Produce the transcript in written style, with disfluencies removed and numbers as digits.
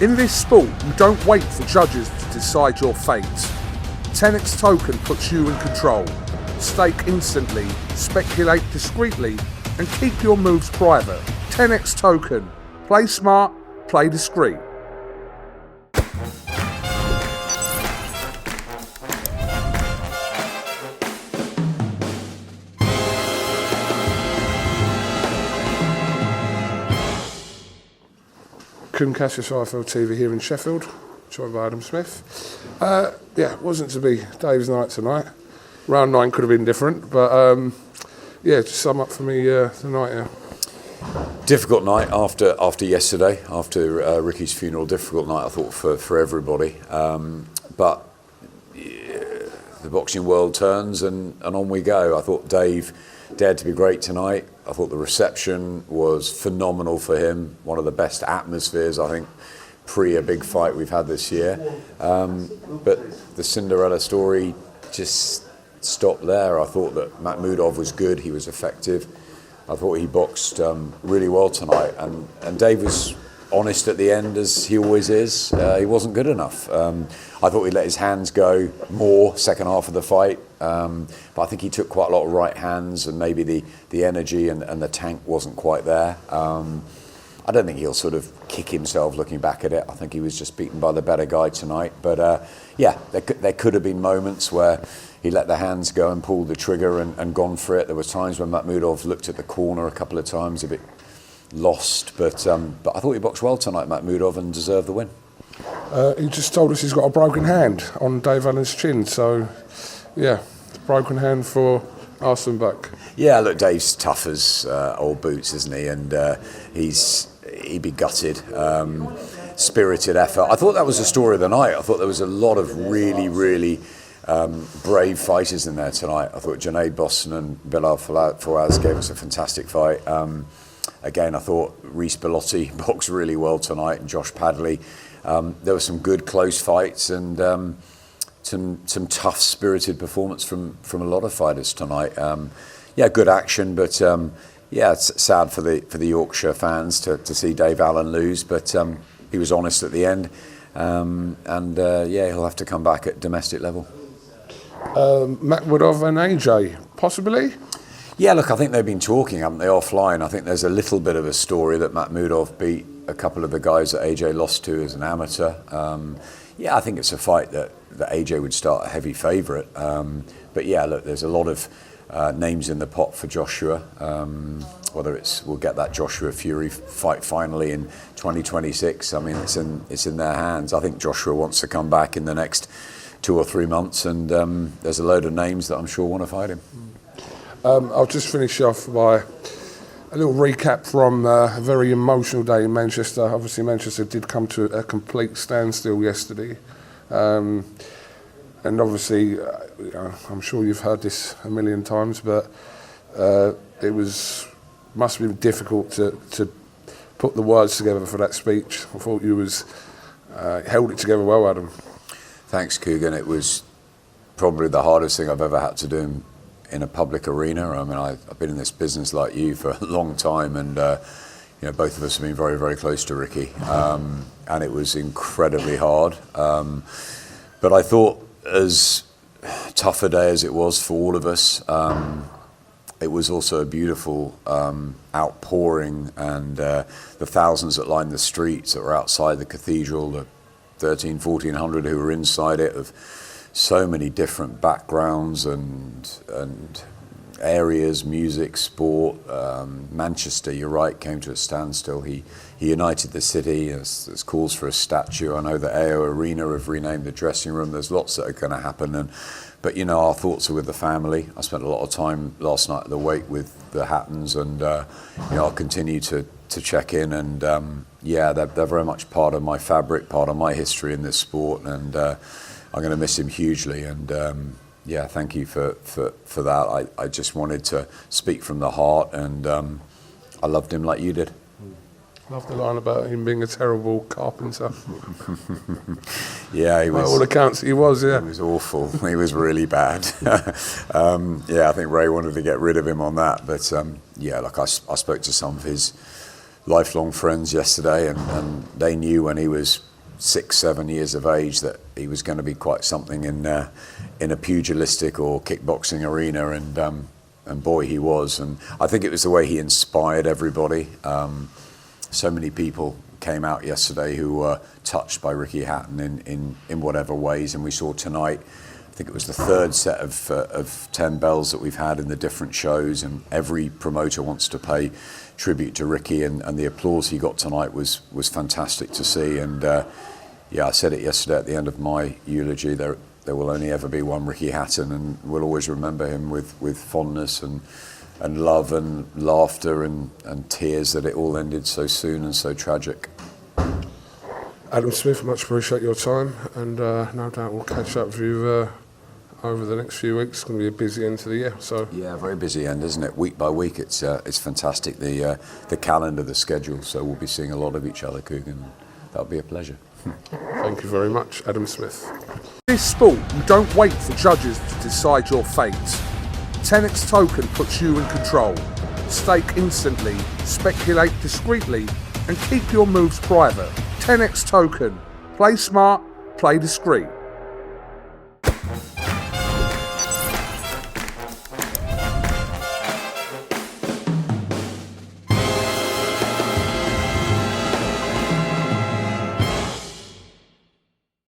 In this sport, you don't wait for judges to decide your fate. 10x Token puts you in control. Stake instantly, speculate discreetly, and keep your moves private. 10x Token. Play smart, play discreet. Kuhn Cassius IFLTV here in Sheffield, joined by Adam Smith. It wasn't to be Dave's night tonight. Round 9 could have been different, but just sum up for me the night here. Difficult night after yesterday, after Ricky's funeral. Difficult night, I thought, for everybody. But the boxing world turns and on we go. I thought Dave dared to be great tonight. I thought the reception was phenomenal for him. One of the best atmospheres, I think, pre a big fight we've had this year. But the Cinderella story just stopped there. I thought that Makhmudov was good. He was effective. I thought he boxed really well tonight. And Dave was honest at the end, as he always is. He wasn't good enough. I thought he let his hands go more second half of the fight. But I think he took quite a lot of right hands, and maybe the energy and the tank wasn't quite there. I don't think he'll sort of kick himself looking back at it. I think he was just beaten by the better guy tonight. But there could have been moments where he let the hands go and pulled the trigger and gone for it. There was times when Makhmudov looked at the corner a couple of times, a bit lost. But I thought he boxed well tonight, Makhmudov, and deserved the win. He just told us he's got a broken hand on Dave Allen's chin. So, broken hand for Arsenbach. Yeah, look, Dave's tough as old boots, isn't he? And he'd be gutted. Spirited effort. I thought that was the story of the night. I thought there was a lot of really brave fighters in there tonight. I thought Junaid Boston and Bilal Fawaz gave us a fantastic fight. Again, I thought Reece Bellotti boxed really well tonight, and Josh Padley. There were some good close fights and some tough spirited performance from a lot of fighters tonight. Good action, but it's sad for the Yorkshire fans to see Dave Allen lose, but he was honest at the end, he'll have to come back at domestic level. Makhmudov and AJ, possibly? Yeah, look, I think they've been talking, haven't they, offline. I think there's a little bit of a story that Makhmudov beat a couple of the guys that AJ lost to as an amateur. I think it's a fight that AJ would start a heavy favourite. Look, there's a lot of names in the pot for Joshua. Whether we'll get that Joshua Fury fight finally in 2026. I mean, it's in their hands. I think Joshua wants to come back in the next 2 or 3 months, and there's a load of names that I'm sure want to fight him. I'll just finish off by a little recap from a very emotional day in Manchester. Obviously, Manchester did come to a complete standstill yesterday. And obviously, I'm sure you've heard this a million times, but it must have been difficult to put the words together for that speech. I thought you held it together well, Adam. Thanks, Coogan. It was probably the hardest thing I've ever had to do in a public arena. I mean, I've been in this business like you for a long time, and both of us have been very, very close to Ricky, and it was incredibly hard. But I thought, as tough a day as it was for all of us, it was also a beautiful outpouring, and the thousands that lined the streets that were outside the cathedral, the 1,400 who were inside it, of so many different backgrounds and areas, music, sport. Manchester, you're right, came to a standstill. He united the city. There's calls for a statue. I know the AO Arena have renamed the dressing room. There's lots that are going to happen. But our thoughts are with the family. I spent a lot of time last night at the wake with the Hattons, and I'll continue to check in. And they're very much part of my fabric, part of my history in this sport, and I'm going to miss him hugely. And thank you for that. I just wanted to speak from the heart, and I loved him like you did. Love the line about him being a terrible carpenter. Yeah, he was. By all accounts, he was. Yeah, he was awful. He was really bad. I think Ray wanted to get rid of him on that, but I spoke to some of his lifelong friends yesterday, and they knew when he was 6, 7 years of age that he was going to be quite something in a pugilistic or kickboxing arena, and boy, he was. And I think it was the way he inspired everybody. So many people came out yesterday who were touched by Ricky Hatton in whatever ways, and we saw tonight, I think it was the third set of 10 bells that we've had in the different shows, and every promoter wants to pay tribute to Ricky, and the applause he got tonight was fantastic to see. And yeah, I said it yesterday at the end of my eulogy, there will only ever be one Ricky Hatton, and we'll always remember him with fondness and love and laughter and tears that it all ended so soon and so tragic. Adam Smith, much appreciate your time, and no doubt we'll catch up with you over the next few weeks. It's going to be a busy end to the year. So yeah, very busy end, isn't it? Week by week, it's fantastic. The calendar, the schedule. So we'll be seeing a lot of each other, Coogan. That'll be a pleasure. Thank you very much, Adam Smith. In this sport, you don't wait for judges to decide your fate. 10x Token puts you in control. Stake instantly, speculate discreetly, and keep your moves private. 10x Token. Play smart, play discreet.